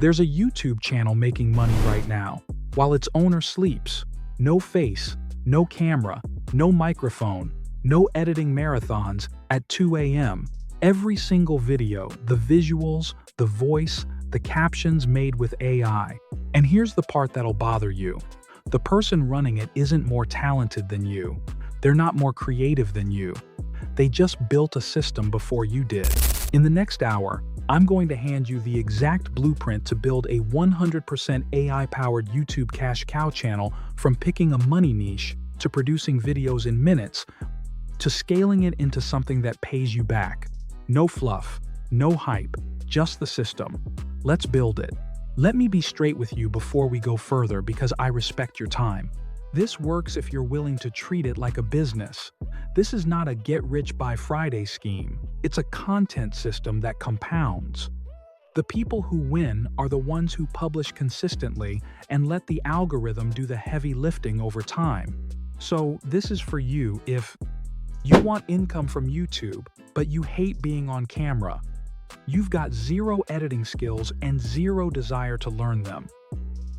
There's a YouTube channel making money right now, while its owner sleeps. No face, no camera, no microphone, no editing marathons at 2 a.m. Every single video, the visuals, the voice, the captions made with AI. And here's the part that'll bother you. The person running it isn't more talented than you. They're not more creative than you. They just built a system before you did. In the next hour, I'm going to hand you the exact blueprint to build a 100% AI-powered YouTube cash cow channel, from picking a money niche, to producing videos in minutes, to scaling it into something that pays you back. No fluff, no hype, just the system. Let's build it. Let me be straight with you before we go further, because I respect your time. This works if you're willing to treat it like a business. This is not a get-rich-by-Friday scheme. It's a content system that compounds. The people who win are the ones who publish consistently and let the algorithm do the heavy lifting over time. So this is for you if you want income from YouTube, but you hate being on camera. You've got zero editing skills and zero desire to learn them.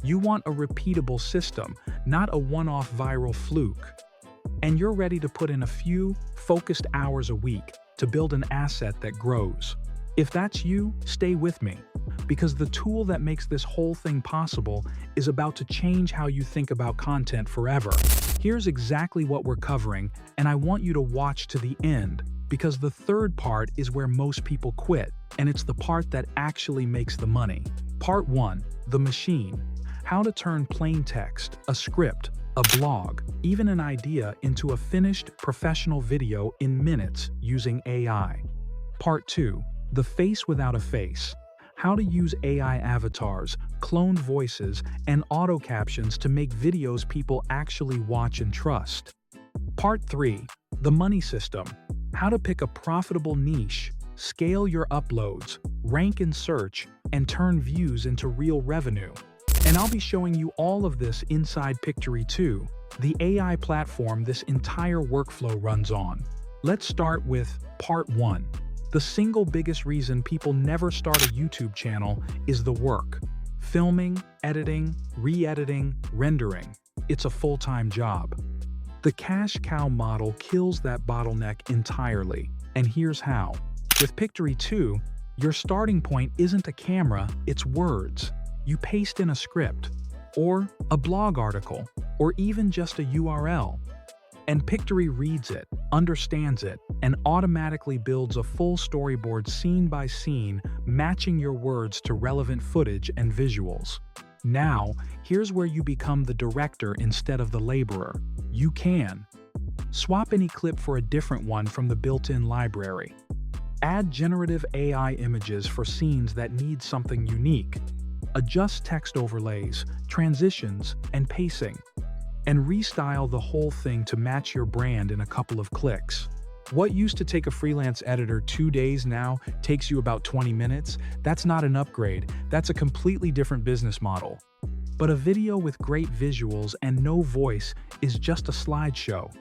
You want a repeatable system, not a one-off viral fluke. And you're ready to put in a few focused hours a week to build an asset that grows. If that's you, stay with me, because the tool that makes this whole thing possible is about to change how you think about content forever. Here's exactly what we're covering, and I want you to watch to the end, because the third part is where most people quit, and it's the part that actually makes the money. Part 1, the machine. How to turn plain text, a script, a blog, even an idea into a finished professional video in minutes using AI. Part 2, the face without a face. How to use AI avatars, cloned voices, and auto captions to make videos people actually watch and trust. Part 3, the money system. How to pick a profitable niche, scale your uploads, rank in search, and turn views into real revenue. And I'll be showing you all of this inside Pictory 2, the AI platform this entire workflow runs on. Let's start with Part 1. The single biggest reason people never start a YouTube channel is the work. Filming, editing, re-editing, rendering. It's a full-time job. The cash cow model kills that bottleneck entirely, and here's how. With Pictory 2, your starting point isn't a camera, it's words. You paste in a script, or a blog article, or even just a URL. And Pictory reads it, understands it, and automatically builds a full storyboard scene by scene, matching your words to relevant footage and visuals. Now, here's where you become the director instead of the laborer. You can swap any clip for a different one from the built-in library. Add generative AI images for scenes that need something unique. Adjust text overlays, transitions, and pacing. And restyle the whole thing to match your brand in a couple of clicks. What used to take a freelance editor 2 days now takes you about 20 minutes. That's not an upgrade, that's a completely different business model. But a video with great visuals and no voice is just a slideshow.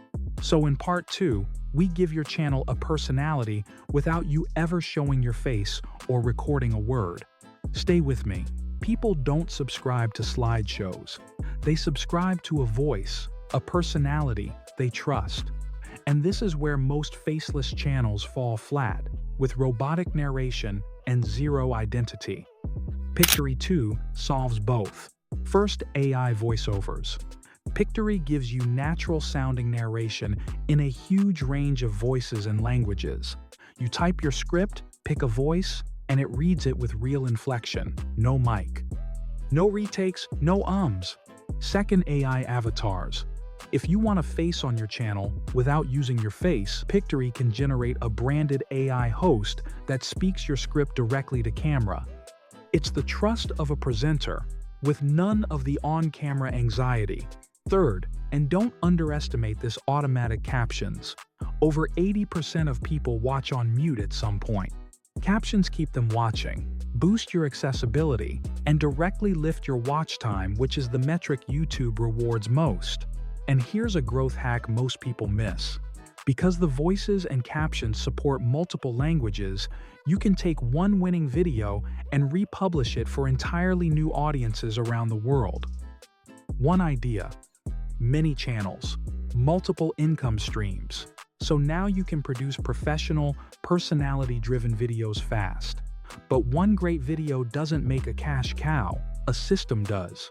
So in Part 2, we give your channel a personality without you ever showing your face or recording a word. Stay with me. People don't subscribe to slideshows. They subscribe to a voice, a personality they trust. And this is where most faceless channels fall flat, with robotic narration and zero identity. Pictory 2 solves both. First, AI voiceovers. Pictory gives you natural-sounding narration in a huge range of voices and languages. You type your script, pick a voice, and it reads it with real inflection, no mic. No retakes, no ums. Second, AI avatars. If you want a face on your channel without using your face, Pictory can generate a branded AI host that speaks your script directly to camera. It's the trust of a presenter, with none of the on-camera anxiety. Third, and don't underestimate this, automatic captions. Over 80% of people watch on mute at some point. Captions keep them watching, boost your accessibility, and directly lift your watch time, which is the metric YouTube rewards most. And here's a growth hack most people miss. Because the voices and captions support multiple languages, you can take one winning video and republish it for entirely new audiences around the world. One idea: many channels, multiple income streams. So now you can produce professional, personality-driven videos fast. But one great video doesn't make a cash cow, a system does.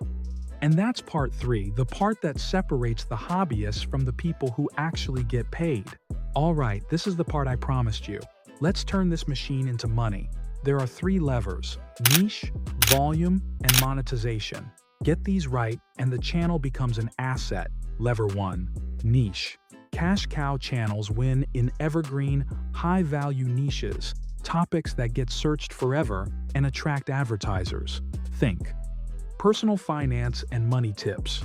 And that's part 3, the part that separates the hobbyists from the people who actually get paid. Alright, this is the part I promised you. Let's turn this machine into money. There are 3 levers: niche, volume, and monetization. Get these right, and the channel becomes an asset. Lever 1. Niche. Cash cow channels win in evergreen, high-value niches, topics that get searched forever and attract advertisers. Think: personal finance and money tips,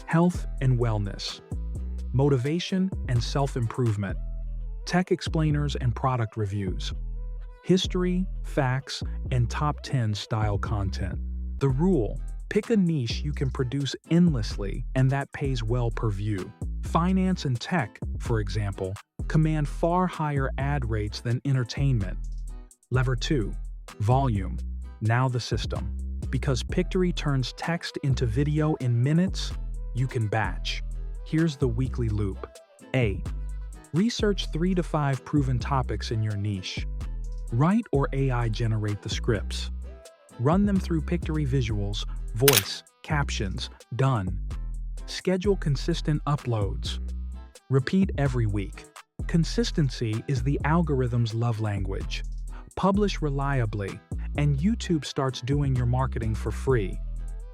health and wellness, motivation and self-improvement, tech explainers and product reviews, history, facts, and top 10 style content. The rule: pick a niche you can produce endlessly and that pays well per view. Finance and tech, for example, command far higher ad rates than entertainment. Lever 2. Volume. Now the system. Because Pictory turns text into video in minutes, you can batch. Here's the weekly loop. A. Research 3 to 5 proven topics in your niche. Write or AI generate the scripts. Run them through Pictory visuals, voice, captions, done. Schedule consistent uploads. Repeat every week. Consistency is the algorithm's love language. Publish reliably, and YouTube starts doing your marketing for free.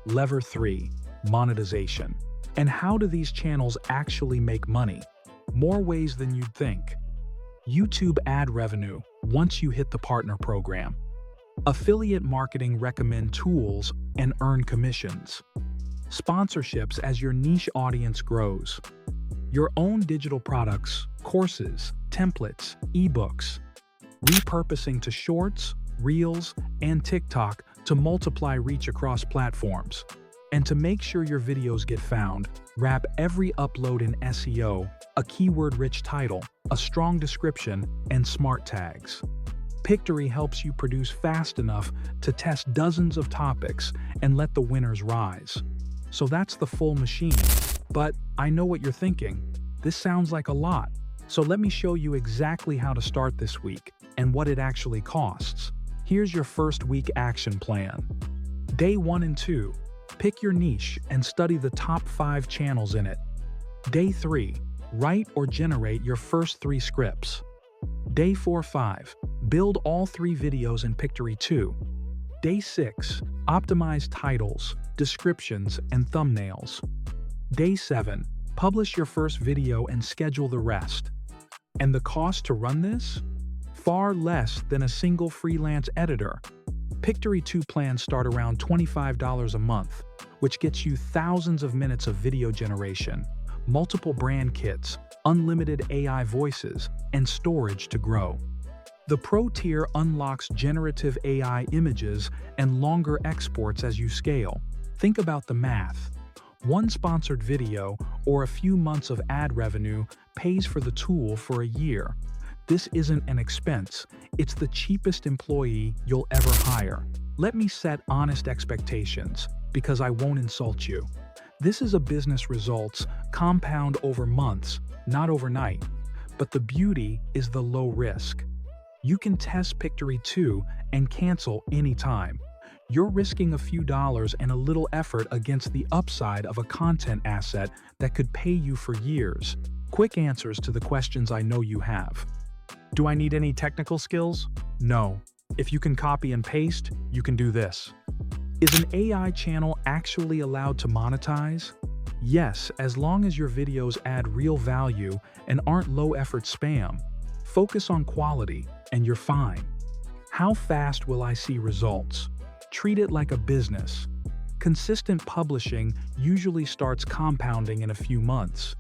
Lever 3. Monetization. And how do these channels actually make money? More ways than you'd think. YouTube ad revenue once you hit the partner program. Affiliate marketing recommend tools and earn commissions. Sponsorships as your niche audience grows. Your own digital products, courses, templates, ebooks. Repurposing to Shorts, Reels, and TikTok to multiply reach across platforms. And to make sure your videos get found, wrap every upload in SEO, a keyword-rich title, a strong description, and smart tags. Pictory helps you produce fast enough to test dozens of topics and let the winners rise. So that's the full machine. But I know what you're thinking. This sounds like a lot. So let me show you exactly how to start this week and what it actually costs. Here's your first week action plan. Day 1 and 2. Pick your niche and study the top 5 channels in it. Day 3. Write or generate your first 3 scripts. Day 4-5. Build all 3 videos in Pictory 2. Day 6. Optimize titles, descriptions, and thumbnails. Day 7. Publish your first video and schedule the rest. And the cost to run this? Far less than a single freelance editor. Pictory 2 plans start around $25 a month, which gets you thousands of minutes of video generation, multiple brand kits, unlimited AI voices, and storage to grow. The Pro tier unlocks generative AI images and longer exports as you scale. Think about the math. One sponsored video or a few months of ad revenue pays for the tool for a year. This isn't an expense, it's the cheapest employee you'll ever hire. Let me set honest expectations, because I won't insult you. This is a business results compound over months, not overnight. But the beauty is the low risk. You can test Pictory 2 and cancel anytime. You're risking a few dollars and a little effort against the upside of a content asset that could pay you for years. Quick answers to the questions I know you have. Do I need any technical skills? No. If you can copy and paste, you can do this. Is an AI channel actually allowed to monetize? Yes, as long as your videos add real value and aren't low-effort spam. Focus on quality, and you're fine. How fast will I see results? Treat it like a business. Consistent publishing usually starts compounding in a few months.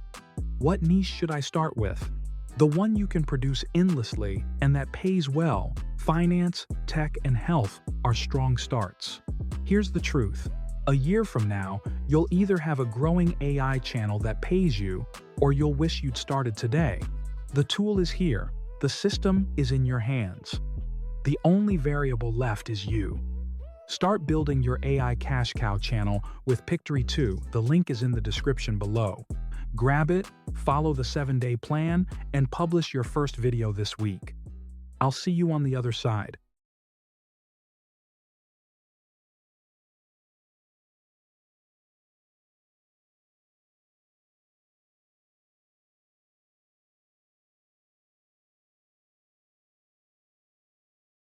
What niche should I start with? The one you can produce endlessly and that pays well. Finance, tech, and health are strong starts. Here's the truth. A year from now, you'll either have a growing AI channel that pays you, or you'll wish you'd started today. The tool is here. The system is in your hands. The only variable left is you. Start building your AI cash cow channel with Pictory 2. The link is in the description below. Grab it, follow the 7-day plan, and publish your first video this week. I'll see you on the other side.